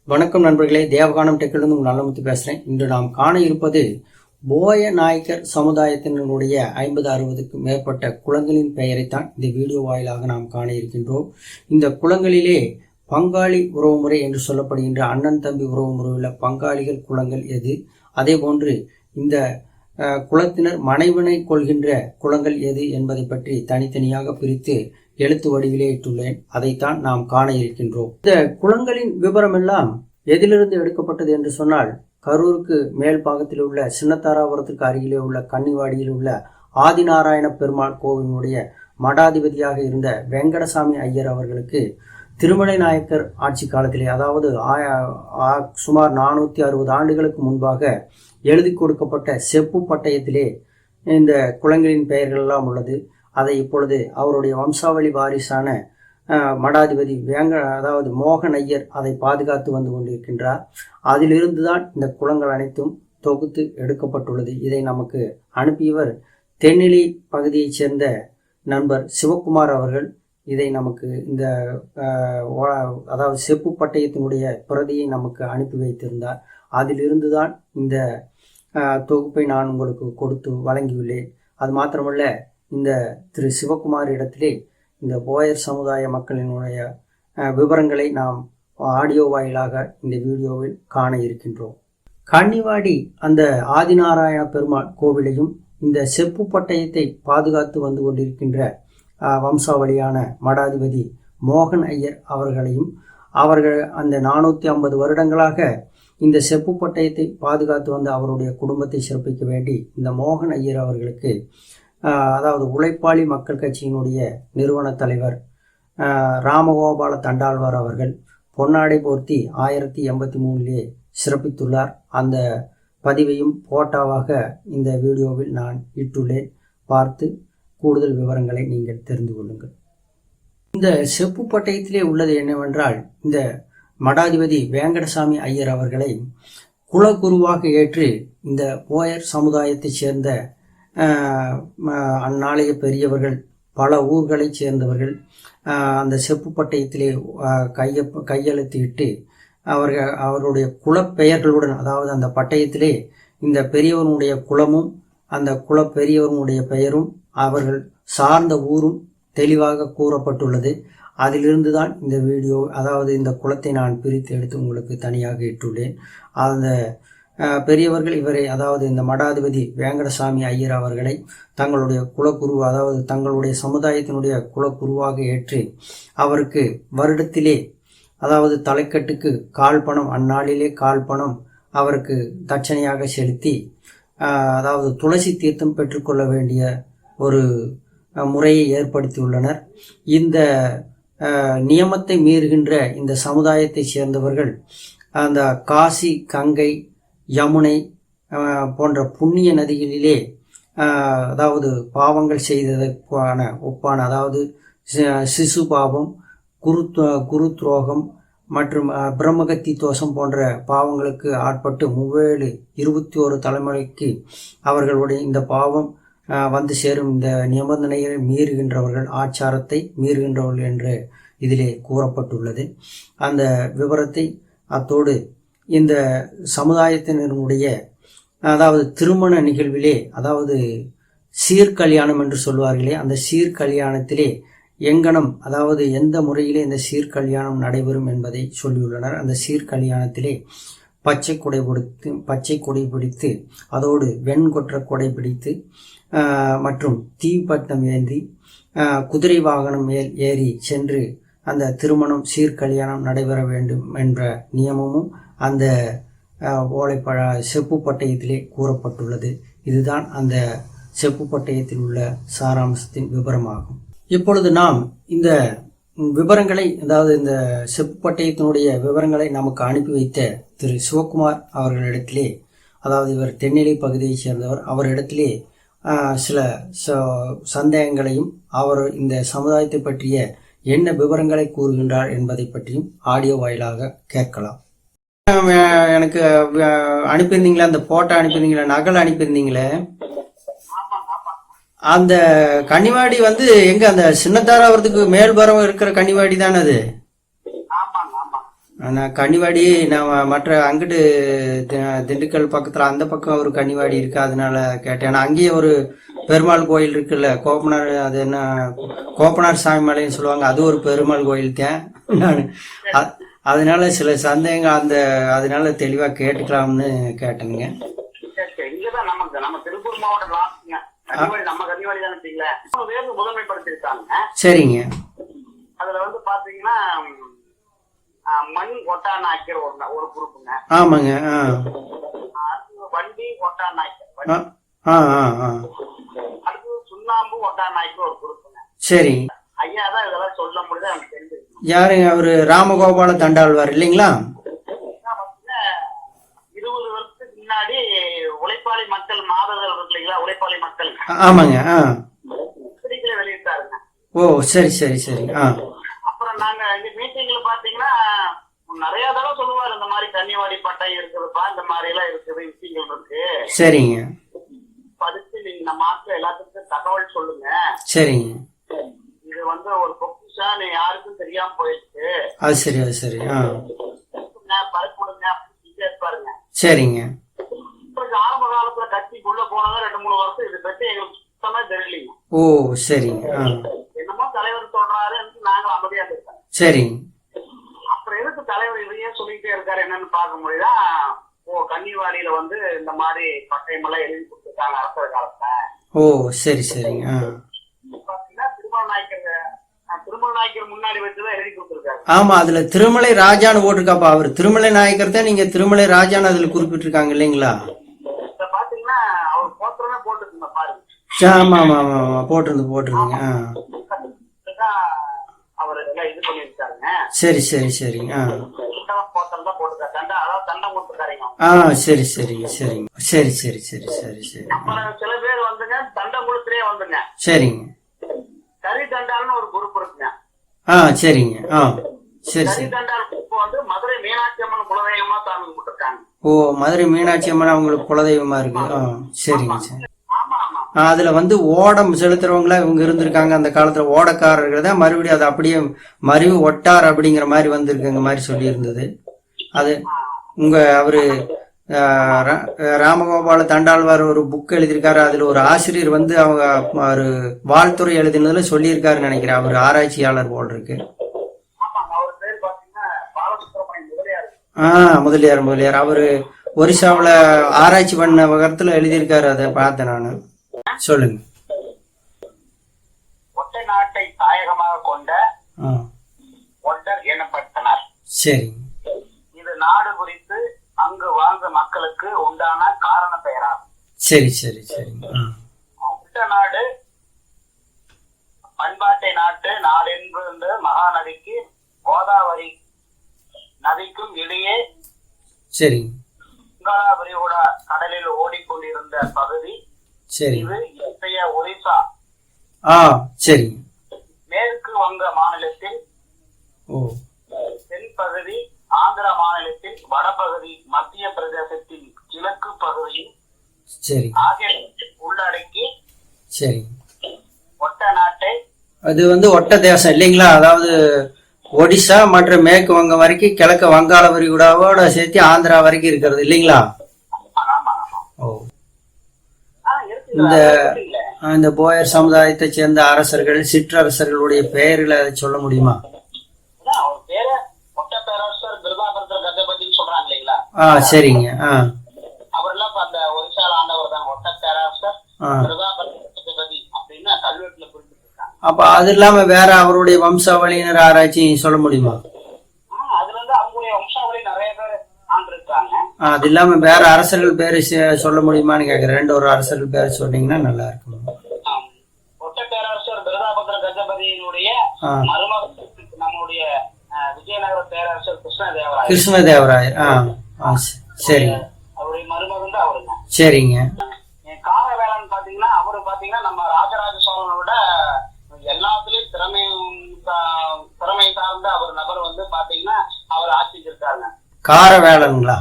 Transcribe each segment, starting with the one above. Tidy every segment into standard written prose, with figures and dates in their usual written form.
வணக்கம் நண்பர்களே, தேவகானம் டெக்கிலிருந்து உங்கள் நல்லமுத்து பேசுகிறேன். இன்று நாம் காண இருப்பது போய நாயக்கர் சமுதாயத்தினருடைய 50-60க்கும் மேற்பட்ட குளங்களின் பெயரைத்தான் இந்த வீடியோ வாயிலாக நாம் காண இருக்கின்றோம். இந்த குளங்களிலே பங்காளி உறவுமுறை என்று சொல்லப்படுகின்ற அண்ணன் தம்பி உறவுமுறையுள்ள பங்காளிகள் குளங்கள் எது, அதே போன்று இந்த குலத்தினர் மனைவினை கொள்கின்ற குளங்கள் எது என்பதை பற்றி தனித்தனியாக பிரித்து எழுத்து வடிவிலே இட்டுள்ளேன். அதைத்தான் நாம் காண இருக்கின்றோம். இந்த குளங்களின் விவரம் எல்லாம் எதிலிருந்து எடுக்கப்பட்டது என்று சொன்னால், கரூருக்கு மேல் பாகத்தில் உள்ள சின்னத்தாராபுரத்துக்கு அருகிலே உள்ள கன்னிவாடியில் உள்ள ஆதிநாராயண பெருமாள் கோவிலுடைய மடாதிபதியாக இருந்த வெங்கடசாமி ஐயர் அவர்களுக்கு திருமலை நாயக்கர் ஆட்சி காலத்திலே, அதாவது சுமார் 460 ஆண்டுகளுக்கு முன்பாக எழுதி கொடுக்கப்பட்ட செப்பு பட்டயத்திலே இந்த குளங்களின் பெயர்கள் எல்லாம் உள்ளது. அதை இப்பொழுது அவருடைய வம்சாவளி வாரிசான மடாதிபதி அதாவது மோகன் ஐயர் அதை பாதுகாத்து வந்து கொண்டிருக்கின்றார். அதிலிருந்து தான் இந்த குளங்கள் அனைத்தும் தொகுத்து எடுக்கப்பட்டுள்ளது. இதை நமக்கு அனுப்பியவர் தென்னிலி பகுதியைச் சேர்ந்த நண்பர் சிவகுமார் அவர்கள். இதை நமக்கு இந்த அதாவது செப்பு பட்டயத்தினுடைய பிரதியை நமக்கு அனுப்பி வைத்திருந்தார். அதிலிருந்து தான் இந்த தொகுப்பை நான் உங்களுக்கு கொடுத்து வழங்கியுள்ளேன். அது மாத்திரமல்ல, இந்த திரு சிவகுமார் இடத்திலே இந்த போயர் சமுதாய மக்களினுடைய விவரங்களை நாம் ஆடியோ வாயிலாக இந்த வீடியோவில் காண இருக்கின்றோம். கன்னிவாடி அந்த ஆதிநாராயண பெருமாள் கோவிலையும் இந்த செப்பு பட்டயத்தை பாதுகாத்து வந்து கொண்டிருக்கின்ற வம்சாவளியான மடாதிபதி மோகன் ஐயர் அவர்களையும், அவர்கள் அந்த 450 வருடங்களாக இந்த செப்பு பட்டயத்தை பாதுகாத்து வந்த அவருடைய குடும்பத்தை சிறப்பிக்க வேண்டி இந்த மோகன் ஐயர் அவர்களுக்கு அதாவது உழைப்பாளி மக்கள் கட்சியினுடைய நிறுவன தலைவர் ராமகோபால தண்டாழ்வார் அவர்கள் பொன்னாடை போர்த்தி 1083 சிறப்பித்துள்ளார். அந்த பதிவையும் போட்டோவாக இந்த வீடியோவில் நான் இட்டுள்ளேன். பார்த்து கூடுதல் விவரங்களை நீங்கள் தெரிந்து கொள்ளுங்கள். இந்த செப்பு பட்டயத்திலே உள்ளது என்னவென்றால், இந்த மடாதிபதி வெங்கடசாமி ஐயர் அவர்களை குலகுருவாக ஏற்று இந்த போயர் சமுதாயத்தைச் சேர்ந்த அந்நாளைய பெரியவர்கள், பல ஊர்களைச் சேர்ந்தவர்கள் அந்த செப்பு பட்டயத்திலே கையெழுத்திட்டு அவருடைய குலப்பெயர்களுடன், அதாவது அந்த பட்டயத்திலே இந்த பெரியவனுடைய குலமும் அந்த குலப்பெரியவனுடைய பெயரும் அவர்கள் சார்ந்த ஊரும் தெளிவாக கூறப்பட்டுள்ளது. அதிலிருந்து தான் இந்த வீடியோ, அதாவது இந்த குலத்தை நான் பிரித்து எடுத்து உங்களுக்கு தனியாக இட்டுள்ளேன். அந்த பெரியவர்கள் இவரை, அதாவது இந்த மடாதிபதி வெங்கடசாமி ஐயர் அவர்களை தங்களுடைய குலகுரு, அதாவது தங்களுடைய சமுதாயத்தினுடைய குலகுருவாக ஏற்று அவருக்கு வருடத்திலே, அதாவது தலைக்கட்டுக்கு கால் பணம், அந்நாளிலே கால் பணம் அவருக்கு தட்சணையாக செலுத்தி, அதாவது துளசி தீர்த்தம் பெற்றுக்கொள்ள வேண்டிய ஒரு முறையை ஏற்படுத்தியுள்ளனர். இந்த நியமத்தை மீறுகின்ற இந்த சமுதாயத்தை சேர்ந்தவர்கள் அந்த காசி, கங்கை, யமுனை போன்ற புண்ணிய நதிகளிலே அதாவது பாவங்கள் செய்ததற்கான ஒப்பான, அதாவது சிசு பாவம், குரு துரோகம் மற்றும் பிரம்மகத்தி தோஷம் போன்ற பாவங்களுக்கு ஆட்பட்டு 21 தலைமுறைக்கு அவர்களுடைய இந்த பாவம் வந்து சேரும். இந்த நிபந்தனையை மீறுகின்றவர்கள், ஆச்சாரத்தை மீறுகின்றவர்கள் என்று இதிலே கூறப்பட்டுள்ளது. அந்த விவரத்தை அத்தோடு இந்த சமுதாயத்தினருடைய, அதாவது திருமண நிகழ்விலே, அதாவது சீர்கல்யாணம் என்று சொல்வார்களே, அந்த சீர்கல்யாணத்திலே எங்கனம், அதாவது எந்த முறையிலே இந்த சீர்கல்யாணம் நடைபெறும் என்பதை சொல்லியுள்ளனர். அந்த சீர்கல்யாணத்திலே பச்சை கொடை பிடித்து அதோடு வெண்கொற்ற கொடை பிடித்து மற்றும் தீப்பட்டம் ஏந்தி குதிரை வாகனம் மேல் ஏறி சென்று அந்த திருமணம் சீர்கல்யாணம் நடைபெற வேண்டும் என்ற நியமமும் அந்த ஓலைப்பழ செப்பு பட்டயத்திலே கூறப்பட்டுள்ளது. இதுதான் அந்த செப்பு பட்டயத்தில் உள்ள சாராம்சத்தின் விவரமாகும். இப்பொழுது நாம் இந்த விவரங்களை, அதாவது இந்த செப்பு பட்டயத்தினுடைய விவரங்களை நமக்கு அனுப்பி வைத்த திரு சிவகுமார் அவர்களிடத்திலே, அதாவது இவர் தென்னிலை பகுதியைச் சேர்ந்தவர், அவரிடத்திலே சில சந்தேகங்களையும் அவர் இந்த சமுதாயத்தை பற்றிய என்ன விவரங்களை கூறுகின்றார் என்பதை பற்றியும் ஆடியோ வாயிலாக கேட்கலாம். எனக்கு அனுப்பியிருந்தீங்களா, அந்த போட்டோ அனுப்பியிருந்தீங்களா, நகல் அனுப்பியிருந்தீங்களே, அந்த கன்னிவாடி வந்து எங்க, அந்த சின்னத்தாராபுரத்துக்கு மேல்புறம் இருக்கிற கன்னிவாடி தானே அது? நான் கன்னிவாடி நான் மற்ற அங்கிட்டு திண்டுக்கல் பக்கத்தில் அந்த பக்கம் ஒரு கன்னிவாடி இருக்கு, அதனால கேட்டேன். ஆனால் அங்கேயே ஒரு பெருமாள் கோயில் இருக்குல்ல, கோப்பனார், அது என்ன கோப்பனார் சாமி மலைன்னு சொல்லுவாங்க, அது ஒரு பெருமாள் கோயில் தான். நான் அதனால சில சந்தேகம் அதனால தெளிவாக கேட்டுக்கலாம்னு கேட்டேனுங்க. சரிங்க. அதுல வந்து பாத்தீங்கன்னா மண் ஒட்டா நாய்க்கர் ஒரு குரூப்புங்க. ஆமாங்க. வண்டி ஒட்டா நாய்க்கர், அடுத்து சுண்ணாம்பு ஒட்டா நாய்க்கர் ஒரு குரூப்புங்க. சரி. ஐயா தான் இதெல்லாம் சொல்ல முடியுது, எனக்கு தெரிஞ்சிருக்கு. யாருங்க அவரு? ராமகோபால தண்டாழ்வார் இல்லைங்களா? 20 வருஷத்துக்கு முன்னாடி உழைப்பாளி மக்கள் மாதர்கள் இருக்கு இல்லைங்களா, உழைப்பாளி மக்கள். ஆமாங்க. பத்திரிகையில வெளியிட்டாருங்க. ஓ சரி சரி சரி. அப்புறம் நாங்க இந்த மீட்டிங்ல பாத்தீங்கன்னா நிறைய தடவை சொல்லுவாரு, இந்த மாதிரி கன்னிவாடி பட்டை இருக்குதுப்பா, இந்த மாதிரி எல்லாம் இருக்குது, விஷயங்கள் இருக்கு. சரிங்க. படிச்சு நீங்க நம்ம ஆட்கள் எல்லாத்துக்கும் தகவல் சொல்லுங்க. சரிங்க. இது வந்து ஒரு பொக்கிஷா நீ யாருக்கும் தெரியாம போயிடுச்சு. அது சரி அது சரி. பறக்குடுங்க அப்படின்னு பாருங்க. சரிங்க. ஆரம்ப காலத்துல கட்சிக்குள்ள போனதா 2-3 வருஷம் இது பத்தி எங்களுக்கு சுத்தமா தெரியலீங்க. ஓ சரிங்க. என்னமோ தலைவர் சொல்றாரு, நாங்களும் அமைதியா இருக்கோம். சரிங்க. அப்புறம் எதுக்கு தலைவர் இதையே சொல்லிட்டே இருக்காரு என்னன்னு பார்க்க முடியுதா? கன்னிவாடியில வந்து இந்த மாதிரி பட்டயமெல்லாம் எழுதி கொடுத்துருக்காங்க அரசர் காலத்துல. ஓ சரி சரிங்க. பாத்தீங்கன்னா திருமல நாயக்கர் முன்னாடி வச்சுதான் எழுதி கொடுத்துருக்காரு. ஆமா, அதுல திருமலை ராஜான்னு போட்டிருக்காப்பா. அவர் திருமலை நாயக்கர் தான், நீங்க திருமலை ராஜான்னு அதுல குறிப்பிட்டிருக்காங்க இல்லைங்களா? பாத்தீங்கன்னா அவர் போட்டுறதே போட்டுருங்க பாருங்க. ஆமா ஆமா ஆமா ஆமா போட்டிருந்துங்க. அவர் எல்லாம் இது பண்ணிருக்காருங்க. சரி சரி சரிங்க. சரி சரிங்க சரிங்க. சரி சரி சரி சரி சரி. சில பேர் வந்துங்க தண்டங்குளத்திலே வந்துங்க. சரிங்க. கரி தண்டால்னு ஒரு குரூப் இருக்குங்க. சரிங்க. சரி சரி. கரி தண்டால் குரூப் வந்து மதுரை மீனாட்சி அம்மன் குலதெய்வமா சாமி கும்பிட்டுருக்காங்க. ஓ மதுரை மீனாட்சி அம்மன் அவங்களுக்கு குலதெய்வமா இருக்கு. சரிங்க சரி. அதுல வந்து ஓடம் செலுத்துறவங்களா இவங்க இருந்திருக்காங்க அந்த காலத்துல. ஓடக்காரர்கள் தான் மறுபடியும் அதை அப்படியே மருவி ஒட்டார் அப்படிங்கிற மாதிரி வந்திருக்குங்க மாதிரி சொல்லி இருந்தது. அது உங்க அவரு ராமகோபால தண்டாழ்வார் ஒரு புக் எழுதியிருக்காரு. அதுல ஒரு ஆசிரியர் வந்து அவங்க ஒரு வாழ்த்துறை எழுதினதுல சொல்லியிருக்காருன்னு நினைக்கிறேன். அவர் ஆராய்ச்சியாளர் போல் இருக்கு. முதலியார் அவரு ஒரிசாவுல ஆராய்ச்சி பண்ண வகரத்துல எழுதியிருக்காரு. அதை பார்த்தேன் நானு. சொல்லுங்க. ஒட்டை நாட்டை தாயகமாக கொண்ட ஒட்டர் எனப்பட்டனர். சரி. இது நாடு குறித்து அங்கு வாழ்ந்த மக்களுக்கு உண்டான காரண பெயராகும். சரி சரி சரி. ஒட்ட நாடு பண்பாட்டை நாடு என்பது மகாநதிக்கு கோதாவரி நதிக்கும் இடையே சரி வங்காள விரிகுடா கடலில் ஓடிக்கொண்டிருந்த பகுதி. சரி. இது இன்றைய ஒரிசா. சரி. மேற்கு வங்க மாநிலத்தில் தென்பகுதி, ஆந்திரா மாநிலத்தில் வடபகுதி, மத்திய பிரதேசத்தின் கிழக்கு பகுதியில் ஆகியவற்றை உள்ளடக்கி சரி ஒட்ட நாட்டை, அது வந்து ஒட்ட தேசம் இல்லைங்களா? அதாவது ஒடிசா மற்றும் மேற்கு வங்கம் வரைக்கும், கிழக்கு வங்காள விரிகுடாவோட சேர்த்து ஆந்திரா வரைக்கும் இருக்கிறது இல்லைங்களா? இந்த போயர் சமுதாயத்தை சேர்ந்த அரசர்கள், சிற்றரசர்களுடைய பெயர்களை சொல்ல முடியுமா? சரிங்க. அப்ப அது இல்லாம வேற அவருடைய வம்சாவளியினர் ஆராய்ச்சி சொல்ல முடியுமா? அது இல்லாம வேற அரசர்கள் பேரு சொல்ல முடியுமான்னு கேக்குறேன். 2 அரசர்கள் பேரு சொன்னீங்கன்னா நல்லா இருக்கும். ஒட்டப்பேரரசர் பிரதாபத்திர கஜபதியினுடைய நம்முடைய விஜயநகர பேரரசர் கிருஷ்ணதேவராயர். சரி. அவருடைய மருமகன் தான் அவருங்க. சரிங்க. காரவேலன் பாத்தீங்கன்னா அவரு பாத்தீங்கன்னா நம்ம ராஜராஜ சோழனோட எல்லாத்துலயும் திறமை சார்ந்த அவர் நபர் வந்து பாத்தீங்கன்னா அவர் ஆட்சிக்கு இருக்காருங்க. காரவேலன்களா?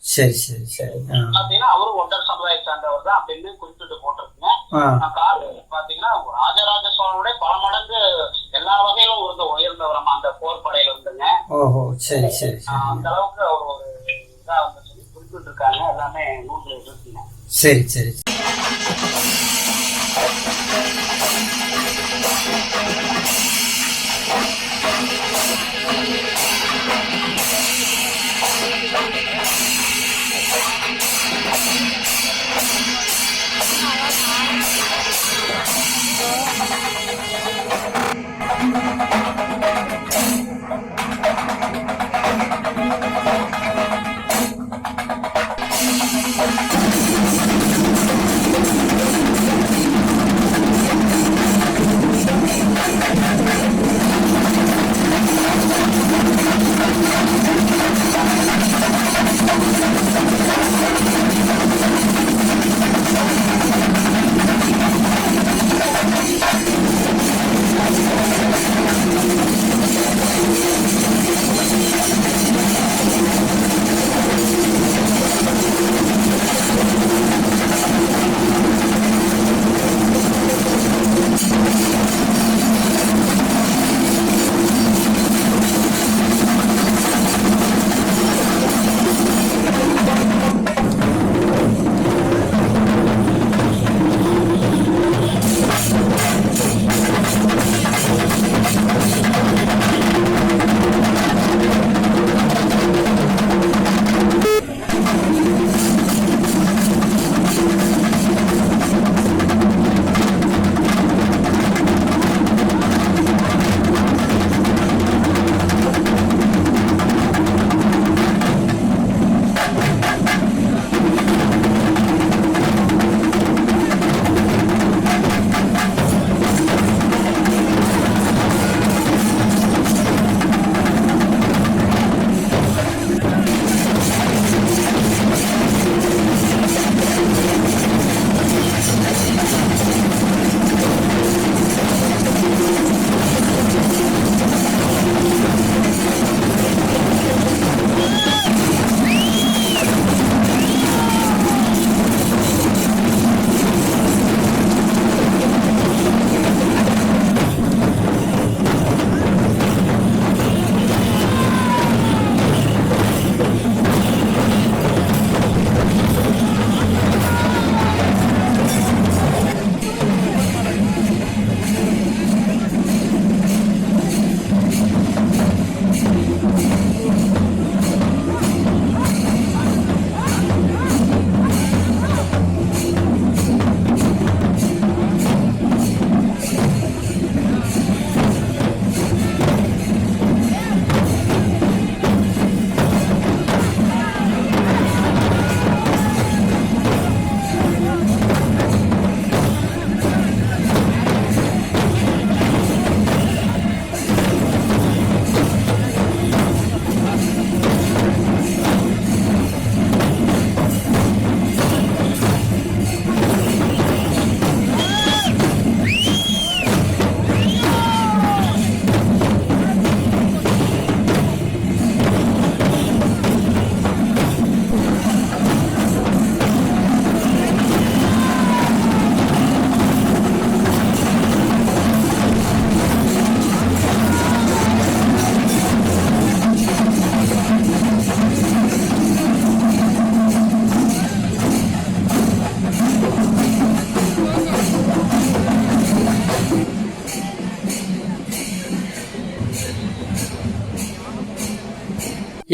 சரி சரி சரி. பாத்தீங்கன்னா அவரும் ஒட்டர் சமுதாய சார்ந்தவர் தான் அப்படின்னு குறிப்பிட்டு போட்டிருக்குங்க. பாத்தீங்கன்னா ராஜராஜ சோழனுடைய பல மடங்கு எல்லா வகையிலும் உயர்ந்தவரமா அந்த போர் படையில வந்துங்க. ஓஹோ, சரி சரி. அந்த அளவுக்கு அவர் ஒரு இதா வந்து சொல்லி குறிப்பிட்டு இருக்காங்க. எல்லாமே நூல்ல இருக்குங்க. சரி சரி.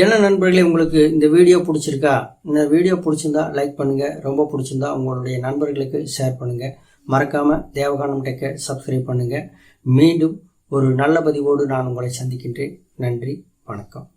என்ன நண்பர்களே, உங்களுக்கு இந்த வீடியோ பிடிச்சிருக்கா? இந்த வீடியோ பிடிச்சிருந்தா லைக் பண்ணுங்கள், ரொம்ப பிடிச்சிருந்தா உங்களுடைய நண்பர்களுக்கு ஷேர் பண்ணுங்கள். மறக்காமல் தேவகானம் டெக்கை சப்ஸ்கிரைப் பண்ணுங்கள். மீண்டும் ஒரு நல்ல பதிவோடு நான் உங்களை சந்திக்கின்றேன். நன்றி, வணக்கம்.